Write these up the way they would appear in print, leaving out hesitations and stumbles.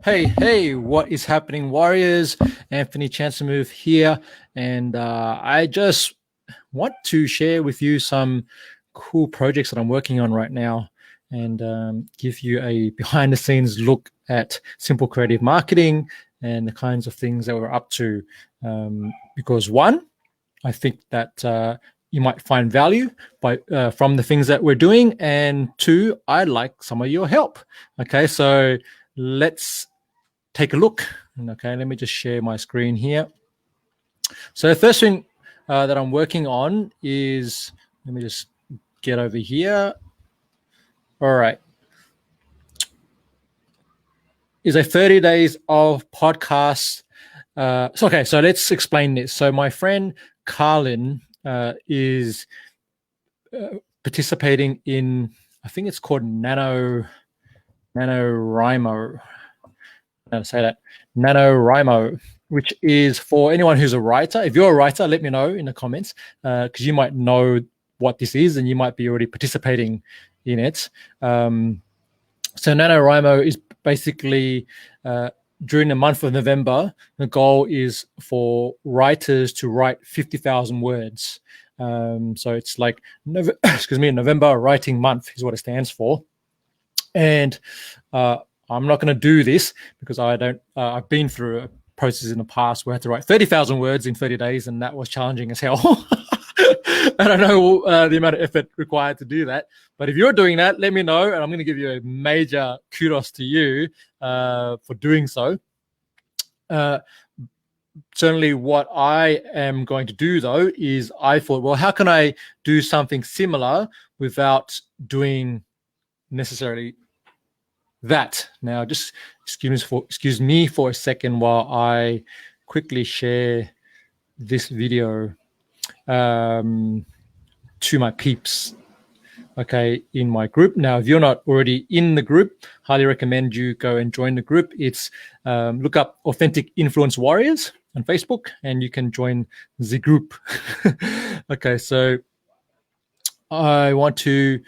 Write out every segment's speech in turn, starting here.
Hey, what is happening, Warriors? Anthony Chansamove here, and I just want to share with you some cool projects that I'm working on right now and give you a behind the scenes look at simple creative marketing and the kinds of things that we're up to. Because one, I think that you might find value from the things that we're doing, and two, I'd like some of your help. Okay, so let's take a look. Okay, let me just share my screen here. So the first thing that I'm working on is, let me just get over here. All right. Is a 30 days of podcasts. So let's explain this. So my friend Carlin is participating in, I think it's called NaNoWriMo. How to say that? NaNoWriMo, which is for anyone who's a writer. If you're a writer, let me know in the comments, because you might know what this is and you might be already participating in it. So NaNoWriMo is basically during the month of November, the goal is for writers to write 50,000 words. So it's like, November Writing Month is what it stands for. And I'm not going to do this because I don't. I've been through a process in the past where I had to write 30,000 words in 30 days, and that was challenging as hell. I don't know the amount of effort required to do that. But if you're doing that, let me know, and I'm going to give you a major kudos to you for doing so. Certainly, what I am going to do, though, is I thought, well, how can I do something similar without doing necessarily that? Now, just excuse me for a second while I quickly share this video to my peeps, okay, in my group. Now, if you're not already in the group, highly recommend you go and join the group. It's look up Authentic Influence Warriors on Facebook and you can join the group. Okay, so I want to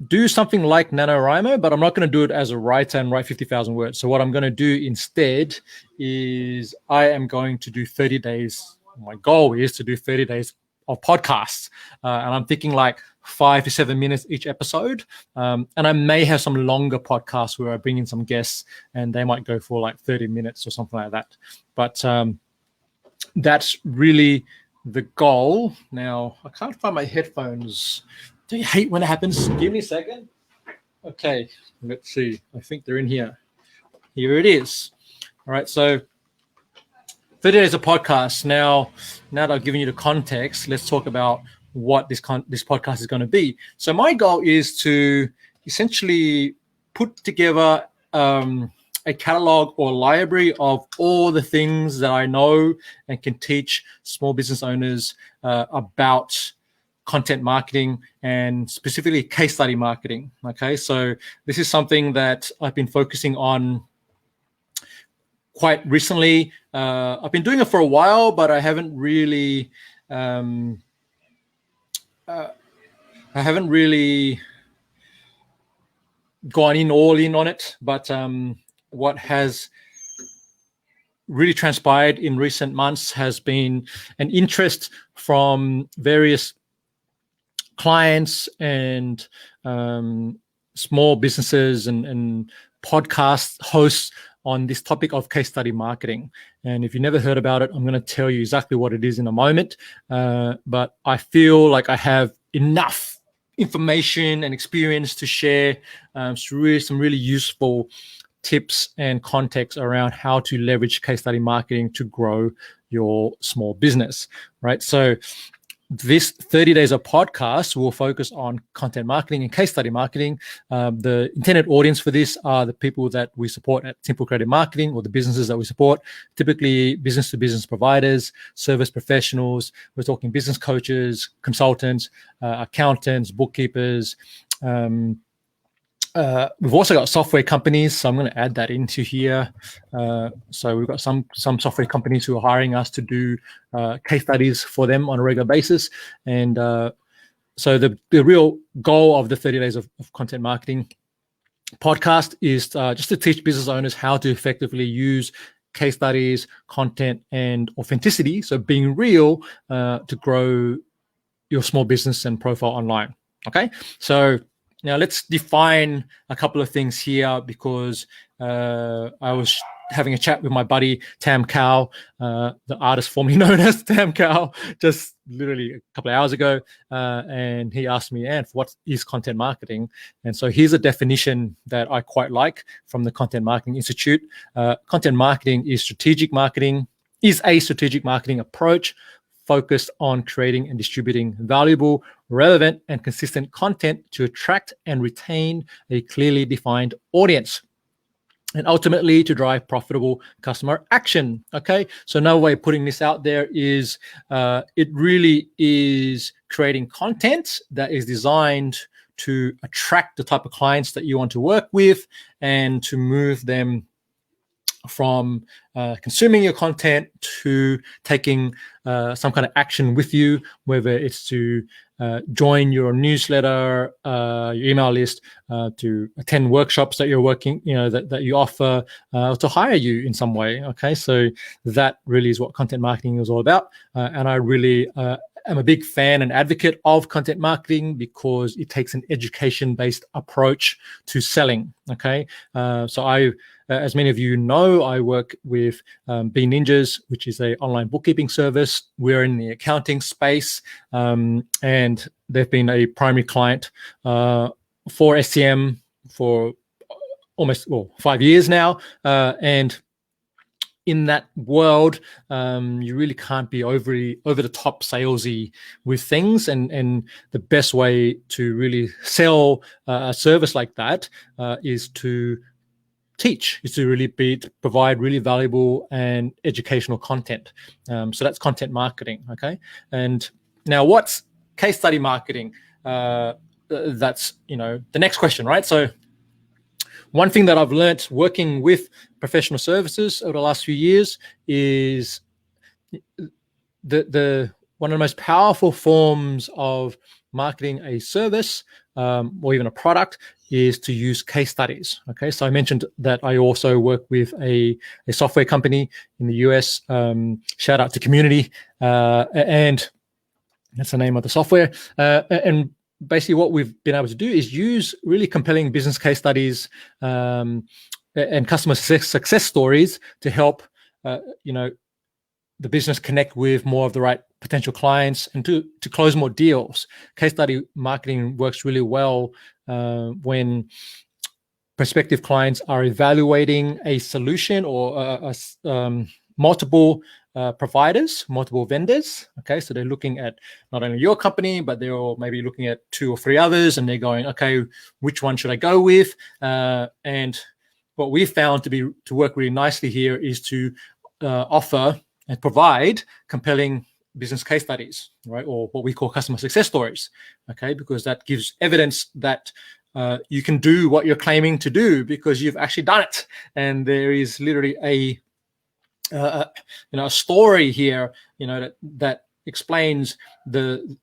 do something like NaNoWriMo, but I'm not going to do it as a writer and write 50,000 words. So what I'm going to do instead is I am going to do 30 days. My goal is to do 30 days of podcasts. And I'm thinking like 5 to 7 minutes each episode. And I may have some longer podcasts where I bring in some guests and they might go for like 30 minutes or something like that. But that's really the goal. Now, I can't find my headphones. Do you hate when it happens? Give me a second. Okay, let's see. I think they're in here. Here it is. All right, so 30 days of podcast. Now that I've given you the context, let's talk about what this podcast is going to be. So my goal is to essentially put together a catalog or library of all the things that I know and can teach small business owners about content marketing and specifically case study marketing. Okay, so this is something that I've been focusing on quite recently. I've been doing it for a while, but I haven't really gone all in on it. But what has really transpired in recent months has been an interest from various clients and small businesses and podcast hosts on this topic of case study marketing. And if you never heard about it, I'm going to tell you exactly what it is in a moment. But I feel like I have enough information and experience to share some really useful tips and context around how to leverage case study marketing to grow your small business, right? So this 30 days of podcast will focus on content marketing and case study marketing. The intended audience for this are the people that we support at Simple Creative Marketing, or the businesses that we support, typically business-to-business providers, service professionals. We're talking business coaches, consultants, accountants, bookkeepers. We've also got software companies, so I'm going to add that into here. So we've got some software companies who are hiring us to do case studies for them on a regular basis. And so the real goal of the 30 days of content marketing podcast is just to teach business owners how to effectively use case studies, content, and authenticity, so being real, to grow your small business and profile online. Okay, so now let's define a couple of things here, because I was having a chat with my buddy Tam Cow, the artist formerly known as Tam Cow, just literally a couple of hours ago, and he asked me, "And what is content marketing?" And so here's a definition that I quite like from the Content Marketing Institute. Content marketing is a strategic marketing approach focused on creating and distributing valuable, relevant, and consistent content to attract and retain a clearly defined audience, and ultimately to drive profitable customer action. Okay, so another way of putting this out there is it really is creating content that is designed to attract the type of clients that you want to work with, and to move them from consuming your content to taking some kind of action with you, whether it's to join your newsletter, your email list, to attend workshops that you're working, that you offer, to hire you in some way. Okay, so that really is what content marketing is all about, and I really am a big fan and advocate of content marketing, because it takes an education-based approach to selling. Okay, so as many of you know, I work with B Ninjas, which is an online bookkeeping service. We're in the accounting space, and they've been a primary client for SCM for almost 5 years now, and in that world, you really can't be over the top salesy with things, and the best way to really sell a service like that is to teach, is to provide really valuable and educational content. So that's content marketing. Okay, and now what's case study marketing? That's the next question, right? So one thing that I've learned working with professional services over the last few years is the one of the most powerful forms of marketing a service, or even a product, is to use case studies. Okay, so I mentioned that I also work with a software company in the US. Shout out to Community, and that's the name of the software. And basically what we've been able to do is use really compelling business case studies and customer success stories to help the business connect with more of the right potential clients, and to close more deals. Case study marketing works really well when prospective clients are evaluating a solution or multiple providers, multiple vendors. Okay, so they're looking at not only your company, but they're all maybe looking at 2 or 3 others, and they're going, okay, which one should I go with? And what we found to work really nicely here is to offer and provide compelling business case studies, right? Or what we call customer success stories. Okay, because that gives evidence that you can do what you're claiming to do, because you've actually done it, and there is literally a story here, that explains the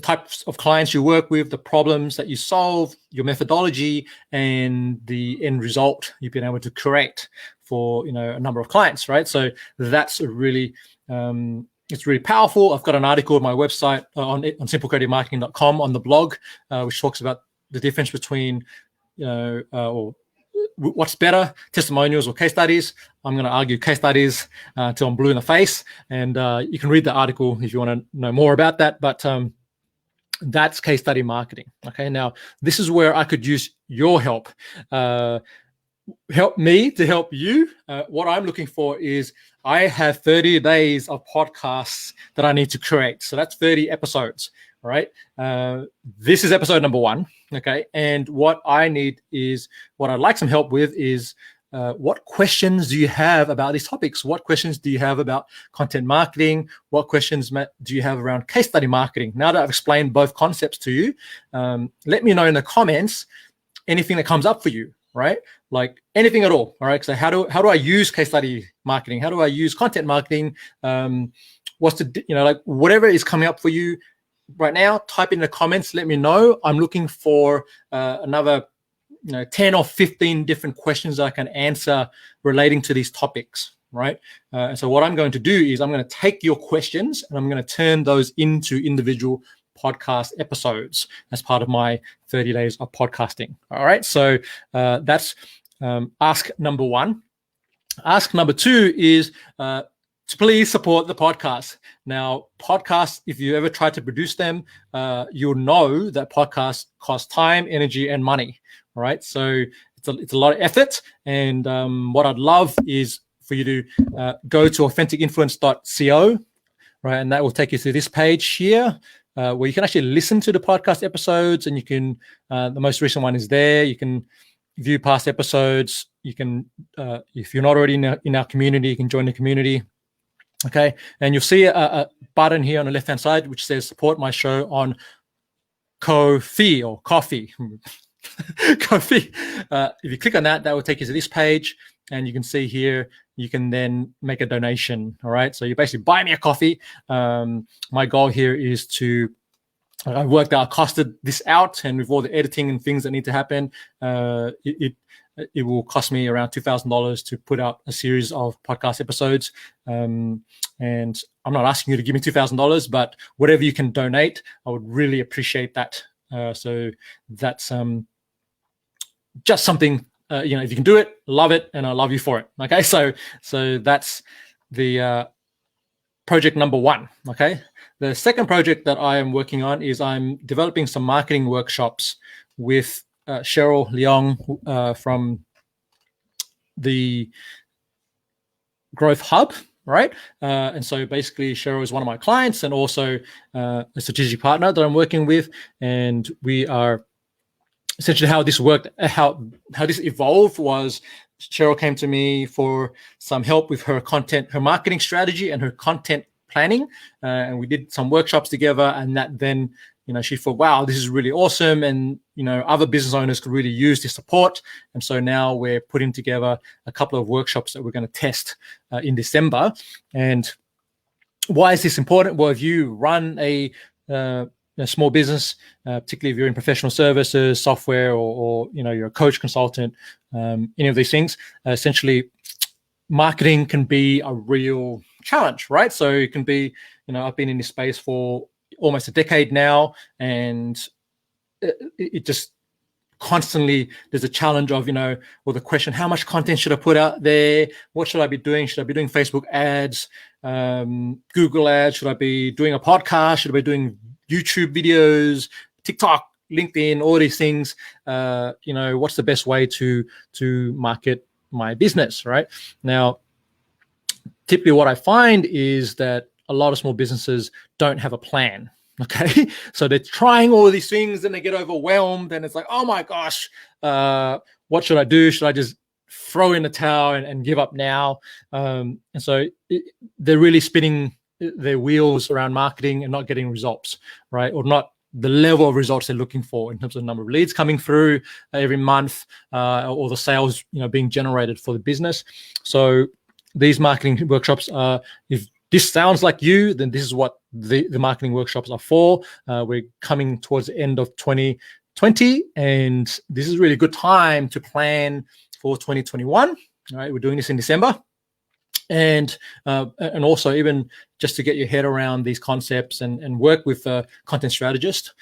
types of clients you work with, the problems that you solve, your methodology, and the end result you've been able to create for a number of clients, right? So that's a really it's really powerful. I've got an article on my website on simplecreativemarketing.com on the blog, which talks about the difference between or what's better, testimonials or case studies. I'm going to argue case studies till I'm blue in the face, and you can read the article if you want to know more about that. But that's case study marketing. Okay, now this is where I could use your help. Help me to help you. What I'm looking for is, I have 30 days of podcasts that I need to create. So that's 30 episodes. All right. This is episode number 1. Okay. And what I'd like some help with is, what questions do you have about these topics? What questions do you have about content marketing? What questions do you have around case study marketing? Now that I've explained both concepts to you, let me know in the comments anything that comes up for you, right? Like anything at all. All right. So how do I use case study marketing? How do I use content marketing? Whatever is coming up for you right now, type in the comments, let me know. I'm looking for another 10 or 15 different questions that I can answer relating to these topics, right? And so what I'm going to do is I'm going to take your questions and I'm going to turn those into individual podcast episodes as part of my 30 days of podcasting. All right. So that's ask number one. Ask number two is to please support the podcast. Now, podcasts, if you ever try to produce them, you'll know that podcasts cost time, energy, and money. All right. So it's a lot of effort. And what I'd love is for you to go to AuthenticInfluence.co, right? And that will take you to this page here. Where you can actually listen to the podcast episodes, and you can, the most recent one is there. You can view past episodes. You can, if you're not already in our community, you can join the community. Okay. And you'll see a button here on the left-hand side, which says support my show on Ko-fi or coffee. Ko-fi. If you click on that, that will take you to this page. And you can see here, you can then make a donation. All right. So you basically buy me a coffee. My goal here is to, I worked out, costed this out, and with all the editing and things that need to happen, it will cost me around $2,000 to put out a series of podcast episodes. And I'm not asking you to give me $2,000, but whatever you can donate, I would really appreciate that. So that's just something. If you can do it, love it, and I love you for it. Okay, so that's the project number one. Okay, the second project that I am working on is I'm developing some marketing workshops with Cheryl Leong from the Growth Hub, right? And so basically, Cheryl is one of my clients and also a strategic partner that I'm working with, and we are. Essentially, how this worked, how this evolved was Cheryl came to me for some help with her content, her marketing strategy, and her content planning, and we did some workshops together. And that then, she thought, wow, this is really awesome, and other business owners could really use this support. And so now we're putting together a couple of workshops that we're going to test in December. And why is this important? Well, if you run a small business, particularly if you're in professional services, software, or you're a coach, consultant, any of these things, essentially marketing can be a real challenge, right? So it can be, I've been in this space for almost a decade now, and it just constantly, there's a challenge of, the question, how much content should I put out there? What should I be doing? Should I be doing Facebook ads, Google ads? Should I be doing a podcast? Should I be doing YouTube videos, TikTok, LinkedIn, all these things? What's the best way to market my business, right? Now, typically what I find is that a lot of small businesses don't have a plan. Okay, so they're trying all these things and they get overwhelmed, and it's like, oh my gosh, what should I do? Should I just throw in the towel and give up now? And so they're really spinning their wheels around marketing and not getting results, right? Or not the level of results they're looking for in terms of the number of leads coming through every month, or the sales, being generated for the business. So these marketing workshops are, if this sounds like you, then this is what the marketing workshops are for. We're coming towards the end of 2020, and this is really a good time to plan for 2021. All right, we're doing this in December. And also even just to get your head around these concepts and work with a content strategist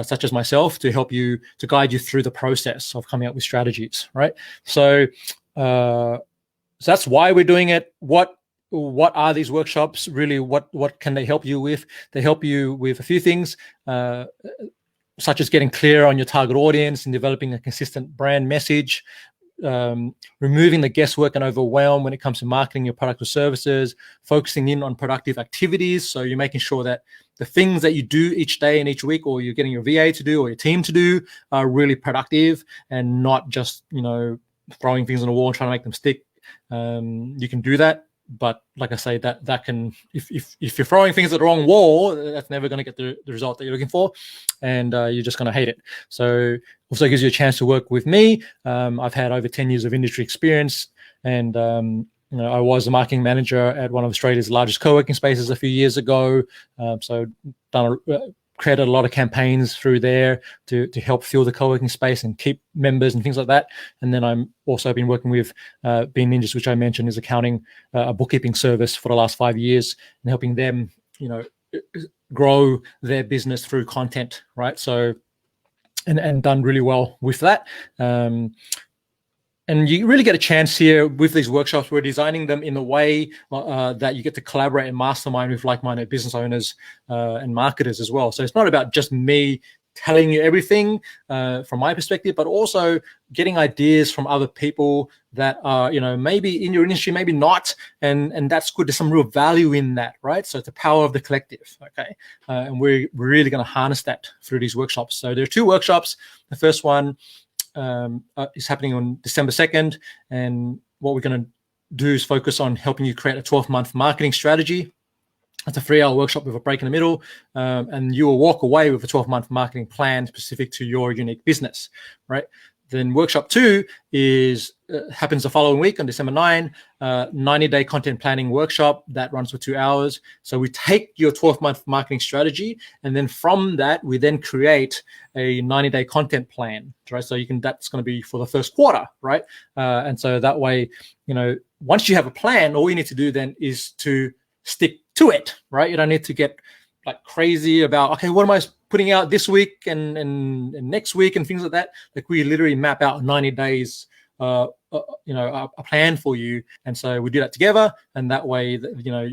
such as myself to help you, to guide you through the process of coming up with strategies, right? So that's why we're doing it. What are these workshops really? What can they help you with? They help you with a few things, such as getting clear on your target audience and developing a consistent brand message, removing the guesswork and overwhelm when it comes to marketing your product or services, focusing in on productive activities. So you're making sure that the things that you do each day and each week, or you're getting your VA to do or your team to do, are really productive and not just, throwing things on the wall and trying to make them stick. You can do that. But like I say, that can, if you're throwing things at the wrong wall, that's never going to get the result that you're looking for, and you're just going to hate it. So also gives you a chance to work with me. I've had over 10 years of industry experience, and I was a marketing manager at one of Australia's largest co-working spaces a few years ago. So done created a lot of campaigns through there to help fuel the co-working space and keep members and things like that. And then I'm also been working with Bean Ninjas, which I mentioned is accounting, a bookkeeping service for the last 5 years, and helping them, grow their business through content, right? So, and done really well with that. And you really get a chance here with these workshops. We're designing them in a way that you get to collaborate and mastermind with like-minded business owners and marketers as well. So it's not about just me telling you everything from my perspective, but also getting ideas from other people that are, maybe in your industry, maybe not, and that's good. There's some real value in that, right? So it's the power of the collective, okay? And we're really going to harness that through these workshops. So there are 2 workshops. The first one is happening on December 2nd, and what we're going to do is focus on helping you create a 12-month marketing strategy. It's a 3-hour workshop with a break in the middle, and you will walk away with a 12-month marketing plan specific to your unique business, right? Then workshop 2 is happens the following week on December 9, 90-day content planning workshop that runs for 2 hours. So we take your 12-month marketing strategy, and then from that, we then create a 90-day content plan, right? So that's going to be for the first quarter, right? And so that way, once you have a plan, all you need to do then is to stick to it, right? You don't need to get like crazy about, okay, what am I putting out this week and next week and things like that. Like we literally map out 90 days, a plan for you. And so we do that together. And that way,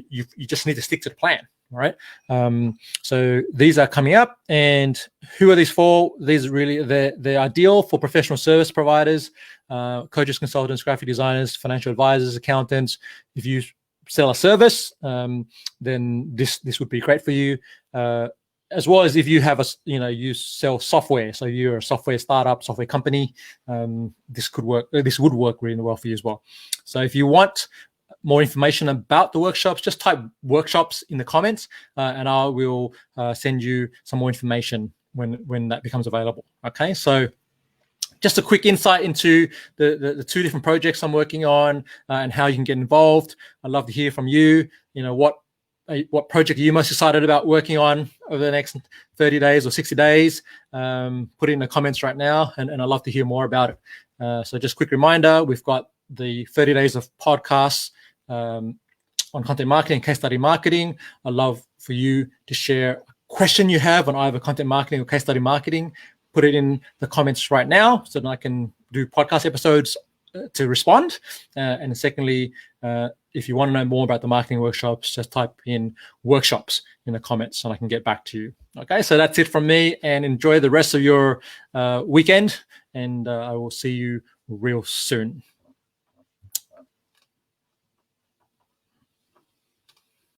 you just need to stick to the plan. All right. So these are coming up, and who are these for? These are really, they're ideal for professional service providers, coaches, consultants, graphic designers, financial advisors, accountants. If you sell a service, then this would be great for you. As well as if you have you sell software. So you're a software startup, software company, this could work. This would work really well for you as well. So if you want more information about the workshops, just type workshops in the comments, and I will send you some more information when that becomes available. Okay, so just a quick insight into the 2 different projects I'm working on and how you can get involved. I'd love to hear from you. What project are you most excited about working on over the next 30 days or 60 days? Put it in the comments right now, and I'd love to hear more about it. So just a quick reminder, we've got the 30 days of podcasts on content marketing, case study marketing. I'd love for you to share a question you have on either content marketing or case study marketing. Put it in the comments right now so that I can do podcast episodes to respond. And secondly, if you want to know more about the marketing workshops, just type in workshops in the comments and I can get back to you. Okay, so that's it from me, and enjoy the rest of your weekend, and I will see you real soon.